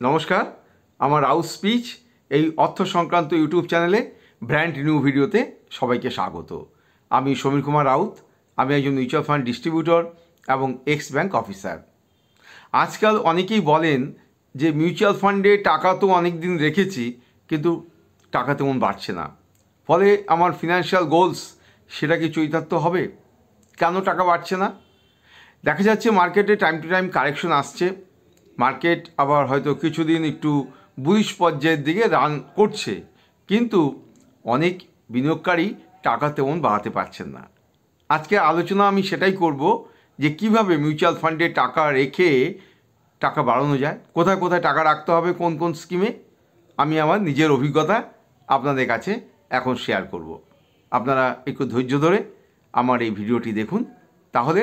নমস্কার, আমার রাউত স্পিচ এই অর্থ সংক্রান্ত ইউটিউব চ্যানেলে ব্র্যান্ড নিউ ভিডিওতে সবাইকে স্বাগত। আমি সমীর কুমার রাউত। আমি একজন মিউচুয়াল ফান্ড ডিস্ট্রিবিউটর এবং এক্স ব্যাংক অফিসার। আজকাল অনেকেই বলেন যে মিউচুয়াল ফান্ডে টাকা তো অনেক দিন রেখেছি, কিন্তু টাকা তেমন বাড়ছে না, ফলে আমার ফিনান্সিয়াল গোলস সেটা কি চরিতার্থ হবে? কেন টাকা বাড়ছে না? দেখা যাচ্ছে মার্কেটে টাইম টু টাইম কারেকশন আসছে, মার্কেট আবার হয়তো কিছুদিন একটু বুলিশ পর্যায়ের দিকে রান করছে, কিন্তু অনেক বিনিয়োগকারী টাকা তেমন বাড়াতে পারছেন না। আজকে আলোচনা আমি সেটাই করব যে কিভাবে মিউচুয়াল ফান্ডে টাকা রেখে টাকা বাড়ানো যায়, কোথায় কোথায় টাকা রাখতে হবে, কোন কোন স্কিমে। আমি আমার নিজের অভিজ্ঞতা আপনাদের কাছে এখন শেয়ার করব। আপনারা একটু ধৈর্য ধরে আমার এই ভিডিওটি দেখুন, তাহলে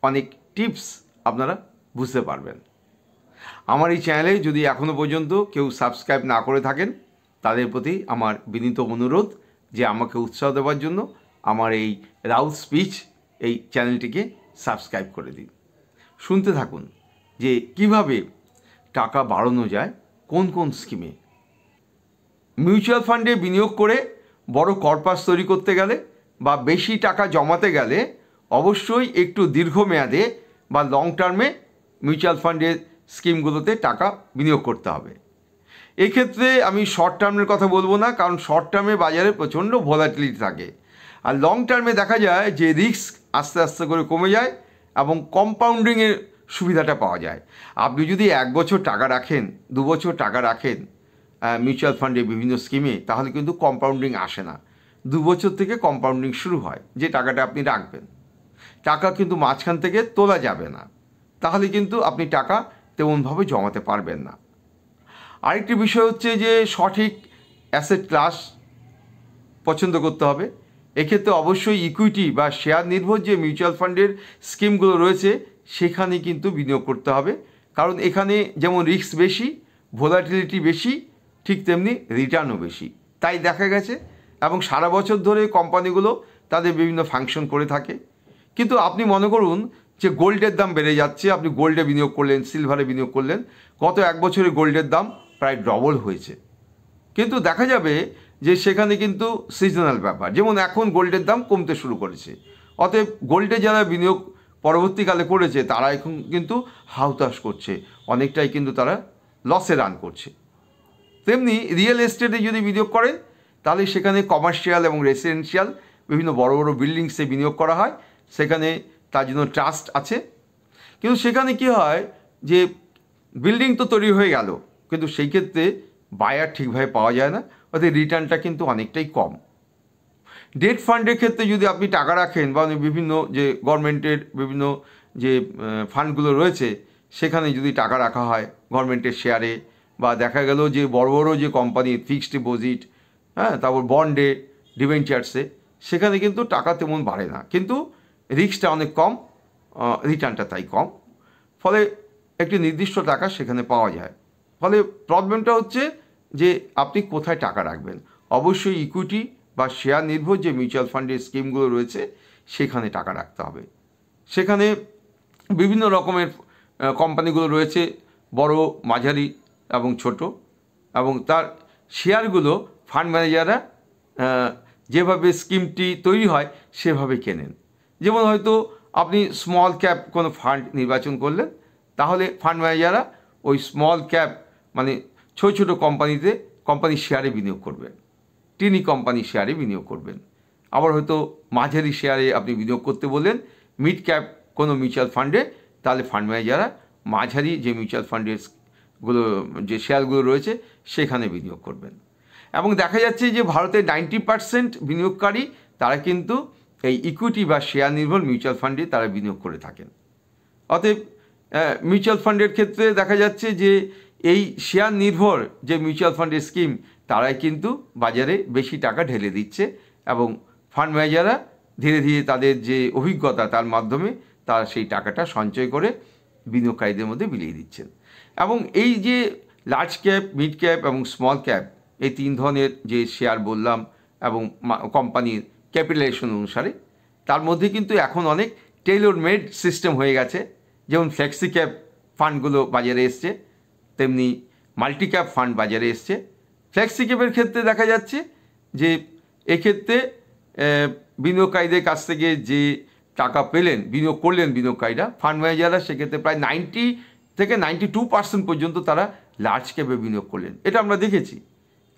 অনেক টিপস আপনারা বুঝতে পারবেন। আমার এই চ্যানেলে যদি এখনও পর্যন্ত কেউ সাবস্ক্রাইব না করে থাকেন, তাদের প্রতি আমার বিনীত অনুরোধ যে আমাকে উৎসাহ দেওয়ার জন্য আমার এই রাউত স্পিচ এই চ্যানেলটিকে সাবস্ক্রাইব করে দিন। শুনতে থাকুন যে কিভাবে টাকা বাড়ানো যায়, কোন কোন স্কিমে। মিউচুয়াল ফান্ডে বিনিয়োগ করে বড় কর্পাস তৈরি করতে গেলে বা বেশি টাকা জমাতে গেলে অবশ্যই একটু দীর্ঘমেয়াদে বা লং টার্মে মিউচুয়াল ফান্ডের স্কিমগুলোতে টাকা বিনিয়োগ করতে হবে। এক্ষেত্রে আমি শর্ট টার্মের কথা বলবো না, কারণ শর্ট টার্মে বাজারে প্রচণ্ড ভোলাটিলিটি থাকে, আর লং টার্মে দেখা যায় যে রিস্ক আস্তে আস্তে করে কমে যায় এবং কম্পাউন্ডিংয়ের সুবিধাটা পাওয়া যায়। আপনি যদি 1 বছর টাকা রাখেন, 2 বছর টাকা রাখেন মিউচুয়াল ফান্ডে বিভিন্ন স্কিমে, তাহলে কিন্তু কম্পাউন্ডিং আসে না। 2 বছর থেকে কম্পাউন্ডিং শুরু হয়, যে টাকাটা আপনি রাখবেন। টাকা কিন্তু মাঝখান থেকে তোলা যাবে না, তাহলে কিন্তু আপনি টাকা তেমনভাবে জমাতে পারবেন না। আরেকটি বিষয় হচ্ছে যে সঠিক অ্যাসেট ক্লাস পছন্দ করতে হবে। এক্ষেত্রে অবশ্যই ইকুইটি বা শেয়ার নির্ভর যে মিউচুয়াল ফান্ডের স্কিমগুলো রয়েছে সেখানে কিন্তু বিনিয়োগ করতে হবে, কারণ এখানে যেমন রিস্ক বেশি, ভোলাটিলিটি বেশি, ঠিক তেমনি রিটার্নও বেশি। তাই দেখা গেছে এবং সারা বছর ধরে কোম্পানিগুলো তাদের বিভিন্ন ফাংশন করে থাকে। কিন্তু আপনি মনে করুন যে গোল্ডের দাম বেড়ে যাচ্ছে, আপনি গোল্ডে বিনিয়োগ করলেন, সিলভারে বিনিয়োগ করলেন, গত 1 বছরে গোল্ডের দাম প্রায় ডবল হয়েছে, কিন্তু দেখা যাবে যে সেখানে কিন্তু সিজনাল ব্যাপার, যেমন এখন গোল্ডের দাম কমতে শুরু করেছে, অতএব গোল্ডে যারা বিনিয়োগ পরবর্তীকালে করেছে তারা এখন কিন্তু হাউতাশ করছে, অনেকটাই কিন্তু তারা লসে রান করছে। তেমনি রিয়েল এস্টেটে যদি বিনিয়োগ করেন, তাহলে সেখানে কমার্শিয়াল এবং রেসিডেন্সিয়াল বিভিন্ন বড় বড় বিল্ডিংসে বিনিয়োগ করা হয়, সেখানে তার জন্য ট্রাস্ট আছে। কিন্তু সেখানে কি হয় যে বিল্ডিং তো তৈরি হয়ে গেল, কিন্তু সেই ক্ষেত্রে বায়ার ঠিকভাবে পাওয়া যায় না, অর্থাৎ রিটার্নটা কিন্তু অনেকটাই কম। ডেট ফান্ডের ক্ষেত্রে যদি আপনি টাকা রাখেন বা বিভিন্ন যে গভর্নমেন্টের বিভিন্ন যে ফান্ডগুলো রয়েছে সেখানে যদি টাকা রাখা হয় গভর্নমেন্টের শেয়ারে, বা দেখা গেল যে বড় বড় যে কোম্পানি ফিক্সড ডিপোজিট, তারপর বন্ডে, ডিবেঞ্চার্সে, সেখানে কিন্তু টাকা তেমন বাড়ে না, কিন্তু রিস্কটা অনেক কম, রিটার্নটা তাই কম, ফলে একটি নির্দিষ্ট টাকা সেখানে পাওয়া যায়। ফলে প্রবলেমটা হচ্ছে যে আপনি কোথায় টাকা রাখবেন। অবশ্যই ইকুইটি বা শেয়ার নির্ভর যে মিউচুয়াল ফান্ডের স্কিমগুলো রয়েছে সেখানে টাকা রাখতে হবে। সেখানে বিভিন্ন রকমের কোম্পানিগুলো রয়েছে, বড়, মাঝারি এবং ছোট, এবং তার শেয়ারগুলো ফান্ড ম্যানেজাররা যেভাবে স্কিমটি তৈরি হয় সেভাবে কেনেন। যেমন হয়তো আপনি স্মল ক্যাপ কোনো ফান্ড নির্বাচন করলেন, তাহলে ফান্ড ম্যানেজাররা ওই স্মল ক্যাপ মানে ছোটো ছোটো কোম্পানির শেয়ারে বিনিয়োগ করবেন, টিনি কোম্পানির শেয়ারে বিনিয়োগ করবেন। আবার হয়তো মাঝারি শেয়ারে আপনি বিনিয়োগ করতে বললেন মিড ক্যাপ কোনো মিউচুয়াল ফান্ডে, তাহলে ফান্ড ম্যানেজাররা মাঝারি যে মিউচুয়াল ফান্ডের যে শেয়ারগুলো রয়েছে সেখানে বিনিয়োগ করবেন। এবং দেখা যাচ্ছে যে ভারতের 90% বিনিয়োগকারী তারা কিন্তু এই ইকুইটি বা শেয়ার নির্ভর মিউচুয়াল ফান্ডে তারা বিনিয়োগ করে থাকেন। অতএব মিউচুয়াল ফান্ডের ক্ষেত্রে দেখা যাচ্ছে যে এই শেয়ার নির্ভর যে মিউচুয়াল ফান্ডের স্কিম তারাই কিন্তু বাজারে বেশি টাকা ঢেলে দিচ্ছে, এবং ফান্ড ম্যানেজাররা ধীরে ধীরে তাদের যে অভিজ্ঞতা তার মাধ্যমে তারা সেই টাকাটা সঞ্চয় করে বিনিয়োগকারীদের মধ্যে বিলিয়ে দিচ্ছেন। এবং এই যে লার্জ ক্যাপ, মিড ক্যাপ এবং স্মল ক্যাপ, এই 3 ধরনের যে শেয়ার বললাম এবং কোম্পানির ক্যাপিটালাইজেশন অনুসারে, তার মধ্যে কিন্তু এখন অনেক টেইলর মেড সিস্টেম হয়ে গেছে। যেমন ফ্লেক্সি ক্যাপ ফান্ডগুলো বাজারে এসছে, তেমনি মাল্টি ক্যাপ ফান্ড বাজারে এসছে। ফ্লেক্সি ক্যাপের ক্ষেত্রে দেখা যাচ্ছে যে এক্ষেত্রে বিনিয়োগকারীদের কাছ থেকে যে টাকা পেলেন, বিনিয়োগ করলেন বিনিয়োগকারীরা, ফান্ড ম্যানেজাররা, সেক্ষেত্রে প্রায় 90 থেকে 92% পর্যন্ত তারা লার্জ ক্যাপে বিনিয়োগ করলেন। এটা আমরা দেখেছি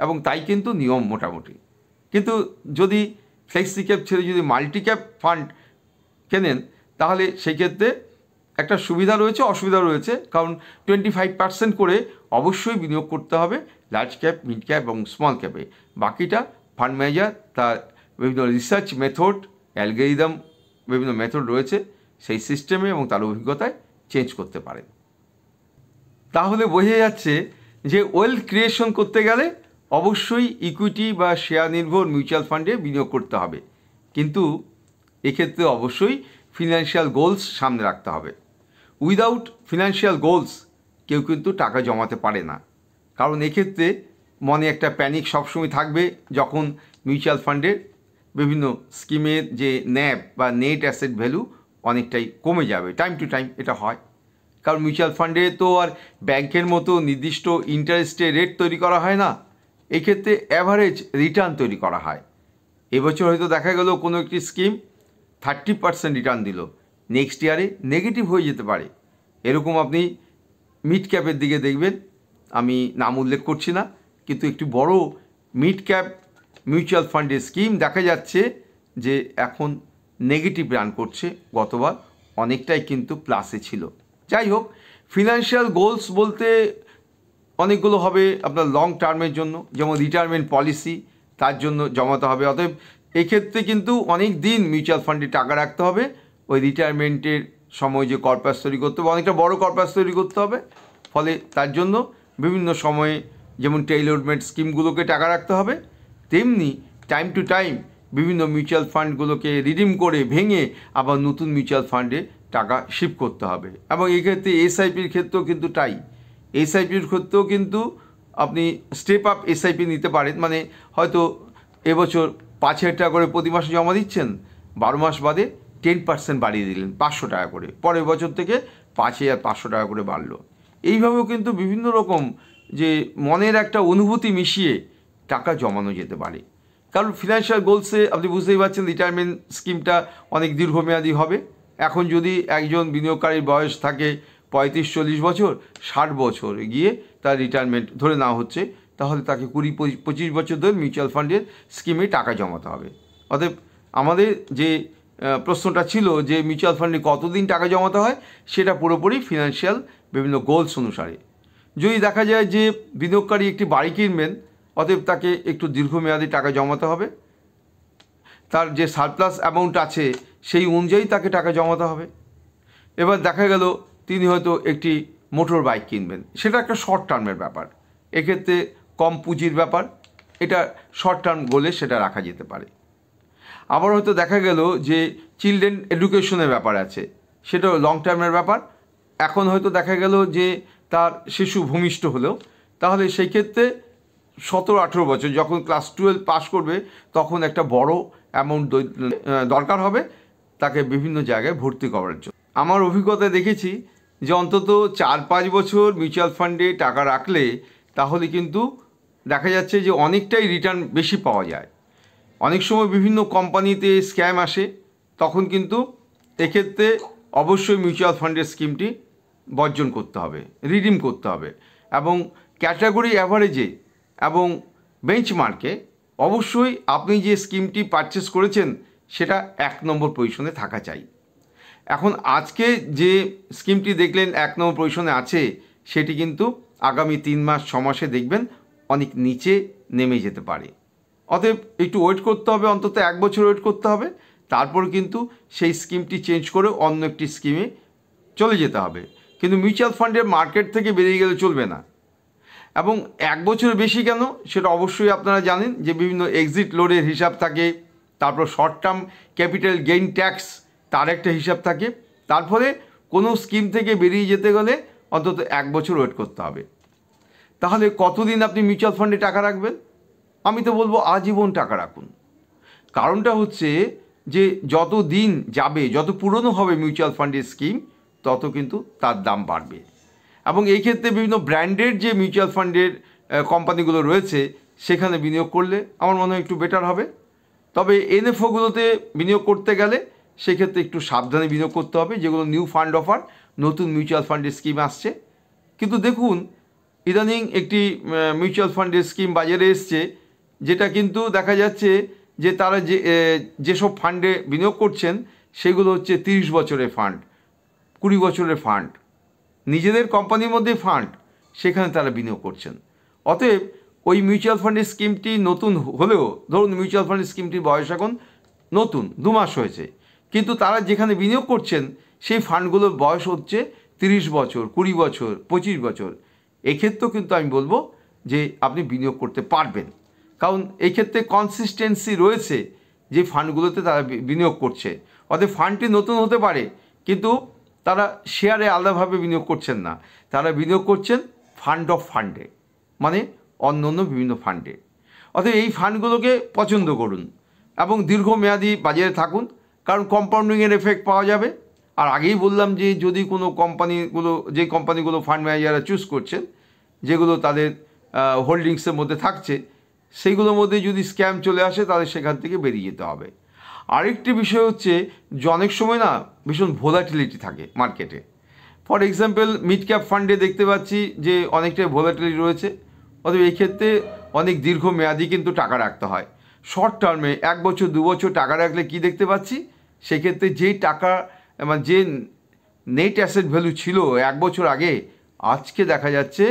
এবং তাই কিন্তু নিয়ম মোটামুটি। কিন্তু যদি ফ্লেক্সি ক্যাপ ছেড়ে যদি মাল্টি ক্যাপ ফান্ড কেনেন তাহলে সেক্ষেত্রে একটা সুবিধা রয়েছে, অসুবিধা রয়েছে। কারণ 25% করে অবশ্যই বিনিয়োগ করতে হবে লার্জ ক্যাপ, মিড ক্যাপ এবং স্মল ক্যাপে। বাকিটা ফান্ড ম্যানেজার তার বিভিন্ন রিসার্চ মেথড, অ্যালগরিদম, বিভিন্ন মেথড রয়েছে, সেই সিস্টেমে এবং তার অভিজ্ঞতায় চেঞ্জ করতে পারেন। তাহলে বোঝা যাচ্ছে যে ওয়েলথ ক্রিয়েশন করতে গেলে অবশ্যই ইকুইটি বা শেয়ার নির্ভর মিউচুয়াল ফান্ডে বিনিয়োগ করতে হবে, কিন্তু এক্ষেত্রে অবশ্যই ফিনান্সিয়াল গোলস সামনে রাখতে হবে। উইদাউট ফিনান্সিয়াল গোলস কেউ কিন্তু টাকা জমাতে পারে না, কারণ এক্ষেত্রে মনে একটা প্যানিক সবসময় থাকবে যখন মিউচুয়াল ফান্ডের বিভিন্ন স্কিমের যে ন্যাব বা নেট অ্যাসেট ভ্যালু অনেকটাই কমে যাবে। টাইম টু টাইম এটা হয়, কারণ মিউচুয়াল ফান্ডে তো আর ব্যাংকের মতো নির্দিষ্ট ইন্টারেস্টে রেট তৈরি করা হয় না, এক্ষেত্রে অ্যাভারেজ রিটার্ন তৈরি করা হয়। এবছর হয়তো দেখা গেল কোনো একটি স্কিম 30% রিটার্ন দিল, নেক্সট ইয়ারে নেগেটিভ হয়ে যেতে পারে। এরকম আপনি মিড ক্যাপের দিকে দেখবেন, আমি নাম উল্লেখ করছি না, কিন্তু একটি বড় মিড ক্যাপ মিউচুয়াল ফান্ডের স্কিম দেখা যাচ্ছে যে এখন নেগেটিভ রান করছে, গতবার অনেকটাই কিন্তু প্লাসে ছিল। যাই হোক, ফিনান্সিয়াল গোলস বলতে অনেকগুলো হবে আপনার লং টার্মের জন্য, যেমন রিটায়ারমেন্ট পলিসি, তার জন্য জমাতে হবে। অতএব এক্ষেত্রে কিন্তু অনেক দিন মিউচুয়াল ফান্ডে টাকা রাখতে হবে। ওই রিটায়ারমেন্টের সময় যে কর্পাস তৈরি করতে হবে, অনেকটা বড় কর্পাস তৈরি করতে হবে, ফলে তার জন্য বিভিন্ন সময়ে যেমন টেইলরমেড স্কিমগুলোকে টাকা রাখতে হবে, তেমনি টাইম টু টাইম বিভিন্ন মিউচুয়াল ফান্ডগুলোকে রিডিম করে ভেঙে আবার নতুন মিউচুয়াল ফান্ডে টাকা শিফট করতে হবে। এবং এক্ষেত্রে এসআইপির ক্ষেত্রেও কিন্তু তাই। এসআইপির ক্ষেত্রেও কিন্তু আপনি স্টেপ আপ এসআইপি নিতে পারেন, মানে হয়তো এবছর 5,000 টাকা করে প্রতি মাসে জমা দিচ্ছেন, 12 মাস বাদে 10% বাড়িয়ে দিলেন 500 টাকা করে, পরের বছর থেকে 5,500 টাকা করে বাড়লো। এইভাবেও কিন্তু বিভিন্ন রকম যে মনের একটা অনুভূতি মিশিয়ে টাকা জমানো যেতে পারে। কারণ ফিনান্সিয়াল গোলসে আপনি বুঝতেই পারছেন রিটায়ারমেন্ট স্কিমটা অনেক দীর্ঘমেয়াদী হবে। এখন যদি একজন বিনিয়োগকারীর বয়স থাকে 35-40 বছর, 60 বছর গিয়ে তার রিটায়ারমেন্ট ধরে নেওয়া হচ্ছে, তাহলে তাকে 20-25 বছর ধরে মিউচুয়াল ফান্ডের স্কিমে টাকা জমাতে হবে। অতএব আমাদের যে প্রশ্নটা ছিল যে মিউচুয়াল ফান্ডে কতদিন টাকা জমাতে হয়, সেটা পুরোপুরি ফিনান্সিয়াল বিভিন্ন গোলস অনুসারে। যদি দেখা যায় যে বিনিয়োগকারী একটি বাড়ি কিনবেন, অতএব তাকে একটু দীর্ঘমেয়াদী টাকা জমাতে হবে, তার যে সারপ্লাস অ্যামাউন্ট আছে সেই অনুযায়ী তাকে টাকা জমাতে হবে। এবার দেখা গেল তিনি হয়তো একটি মোটর বাইক কিনবেন, সেটা একটা শর্ট টার্মের ব্যাপার, এক্ষেত্রে কম পুঁজির ব্যাপার, এটা শর্ট টার্ম গোলে সেটা রাখা যেতে পারে। আবার হয়তো দেখা গেল যে চিলড্রেন এডুকেশনের ব্যাপার আছে, সেটাও লং টার্মের ব্যাপার। এখন হয়তো দেখা গেল যে তার শিশু ভূমিষ্ঠ হলেও, তাহলে সেই ক্ষেত্রে 17-18 বছর যখন ক্লাস 12 পাস করবে, তখন একটা বড় অ্যামাউন্ট দরকার হবে তাকে বিভিন্ন জায়গায় ভর্তি করার জন্য। আমার অভিজ্ঞতায় দেখেছি যে অন্তত 4-5 বছর মিউচুয়াল ফান্ডে টাকা রাখলে তাহলে কিন্তু দেখা যাচ্ছে যে অনেকটাই রিটার্ন বেশি পাওয়া যায়। অনেক সময় বিভিন্ন কোম্পানিতে স্ক্যাম আসে, তখন কিন্তু এক্ষেত্রে অবশ্যই মিউচুয়াল ফান্ডের স্কিমটি বর্জন করতে হবে, রিডিম করতে হবে, এবং ক্যাটাগরি অ্যাভারেজে এবং বেঞ্চমার্কে অবশ্যই আপনি যে স্কিমটি পারচেস করেছেন সেটা 1 নম্বর পজিশনে থাকা চাই। এখন আজকে যে স্কিমটি দেখলেন 1 নম্বর পজিশনে আছে, সেটি কিন্তু আগামী 3 মাস 6 মাসে দেখবেন অনেক নিচে নেমে যেতে পারে। অতএব একটু ওয়েট করতে হবে, অন্তত 1 বছর ওয়েট করতে হবে, তারপর কিন্তু সেই স্কিমটি চেঞ্জ করে অন্য একটি স্কিমে চলে যেতে হবে। কিন্তু মিউচুয়াল ফান্ডের মার্কেট থেকে বেরিয়ে গেলে চলবে না। এবং 1 বছরের বেশি কেন, সেটা অবশ্যই আপনারা জানেন যে বিভিন্ন এক্সিট লোডের হিসাব থাকে, তারপর short term capital gain tax তার একটা হিসাব থাকে। তারপরে কোনো স্কিম থেকে বেরিয়ে যেতে গেলে অন্তত 1 বছর ওয়েট করতে হবে। তাহলে কতদিন আপনি মিউচুয়াল ফান্ডে টাকা রাখবেন? আমি তো বলবো আজীবন টাকা রাখুন। কারণটা হচ্ছে যে যত দিন যাবে, যত পুরনো হবে মিউচুয়াল ফান্ডের স্কিম, তত কিন্তু তার দাম বাড়বে। এবং এই ক্ষেত্রে বিভিন্ন ব্র্যান্ডেড যে মিউচুয়াল ফান্ডের কোম্পানিগুলো রয়েছে সেখানে বিনিয়োগ করলে আমার মনে হয় একটু বেটার হবে। তবে এনএফওগুলোতে বিনিয়োগ করতে গেলে সেক্ষেত্রে একটু সাবধানে বিনিয়োগ করতে হবে, যেগুলো নিউ ফান্ড অফার, নতুন মিউচুয়াল ফান্ডের স্কিম আসছে। কিন্তু দেখুন ইদানিং একটি মিউচুয়াল ফান্ডের স্কিম বাজারে এসছে, যেটা কিন্তু দেখা যাচ্ছে যে তারা যেসব ফান্ডে বিনিয়োগ করছেন সেগুলো হচ্ছে 30 বছরের ফান্ড, 20 বছরের ফান্ড, নিজেদের কোম্পানির মধ্যে ফান্ড, সেখানে তারা বিনিয়োগ করছেন। অতএব ওই মিউচুয়াল ফান্ডের স্কিমটি নতুন হলেও, ধরুন মিউচুয়াল ফান্ডের স্কিমটির বয়স এখন নতুন 2 মাস হয়েছে, কিন্তু তারা যেখানে বিনিয়োগ করছেন সেই ফান্ডগুলোর বয়স হচ্ছে 30 বছর, 20 বছর, 25 বছর। এক্ষেত্রেও কিন্তু আমি বলবো যে আপনি বিনিয়োগ করতে পারবেন, কারণ এই ক্ষেত্রে কনসিস্টেন্সি রয়েছে যে ফান্ডগুলোতে তারা বিনিয়োগ করছে। অতএব ফান্ডটি নতুন হতে পারে, কিন্তু তারা শেয়ারে আলাদাভাবে বিনিয়োগ করছেন না, তারা বিনিয়োগ করছেন ফান্ড অফ ফান্ডে, মানে অন্য অন্য বিভিন্ন ফান্ডে। অতএব এই ফান্ডগুলোকে পছন্দ করুন এবং দীর্ঘমেয়াদী বাজারে থাকুন, কারণ কম্পাউন্ডিংয়ের এফেক্ট পাওয়া যাবে। আর আগেই বললাম যে যদি কোনো কোম্পানিগুলো ফান্ড ম্যানেজাররা চুজ করছেন, যেগুলো তাদের হোল্ডিংসের মধ্যে থাকছে, সেইগুলোর মধ্যে যদি স্ক্যাম চলে আসে তাহলে সেখান থেকে বেরিয়ে যেতে হবে। আরেকটি বিষয় হচ্ছে যে অনেক সময় না ভীষণ ভোলাটিলিটি থাকে মার্কেটে। ফর এক্সাম্পল মিড ক্যাপ ফান্ডে দেখতে পাচ্ছি যে অনেকটাই ভোলাটিলিটি রয়েছে। অতএব এই ক্ষেত্রে অনেক দীর্ঘমেয়াদী কিন্তু টাকা রাখতে হয়। শর্ট টার্মে 1 বছর 2 বছর টাকা রাখলে কি দেখতে পাচ্ছি, সেক্ষেত্রে যেই টাকা মানে যে নেট অ্যাসেট ভ্যালু ছিল 1 বছর আগে, আজকে দেখা যাচ্ছে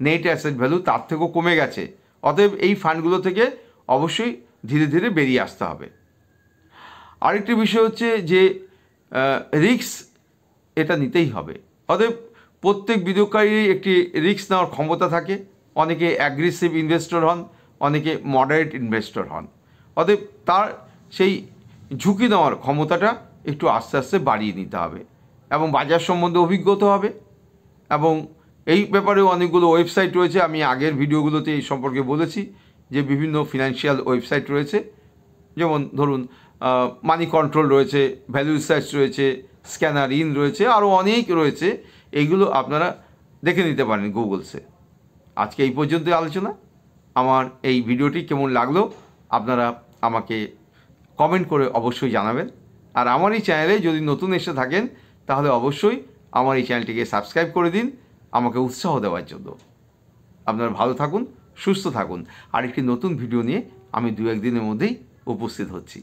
নেট অ্যাসেট ভ্যালু তার থেকেও কমে গেছে। অতএব এই ফান্ডগুলো থেকে অবশ্যই ধীরে ধীরে বেরিয়ে আসতে হবে। আরেকটি বিষয় হচ্ছে যে রিস্ক এটা নিতেই হবে। অতএব প্রত্যেক বিনিয়োগকারী একটি রিস্ক নেওয়ার ক্ষমতা থাকে। অনেকে অ্যাগ্রেসিভ ইনভেস্টর হন, অনেকে মডারেট ইনভেস্টর হন। অতএব তার সেই ঝুঁকি নেওয়ার ক্ষমতাটা একটু আস্তে আস্তে বাড়িয়ে নিতে হবে এবং বাজার সম্বন্ধে অভিজ্ঞতা হবে। এবং এই ব্যাপারেও অনেকগুলো ওয়েবসাইট রয়েছে, আমি আগের ভিডিওগুলোতে এই সম্পর্কে বলেছি যে বিভিন্ন ফিনান্সিয়াল ওয়েবসাইট রয়েছে, যেমন ধরুন মানি কন্ট্রোল রয়েছে, ভ্যালু রিসার্চ রয়েছে, স্ক্যানার ইন রয়েছে, আরও অনেক রয়েছে। এইগুলো আপনারা দেখে নিতে পারেন গুগলসে। আজকে এই পর্যন্ত আলোচনা। আমার এই ভিডিওটি কেমন লাগলো আপনারা আমাকে কমেন্ট করে অবশ্যই জানাবেন। আর আমার এই চ্যানেলে যদি নতুন এসে থাকেন তাহলে অবশ্যই আমার এই চ্যানেলটিকে সাবস্ক্রাইব করে দিন আমাকে উৎসাহ দেওয়ার জন্য। আপনারা ভালো থাকুন, সুস্থ থাকুন। আর একটি নতুন ভিডিও নিয়ে আমি 2-1 দিনের মধ্যেই উপস্থিত হচ্ছি।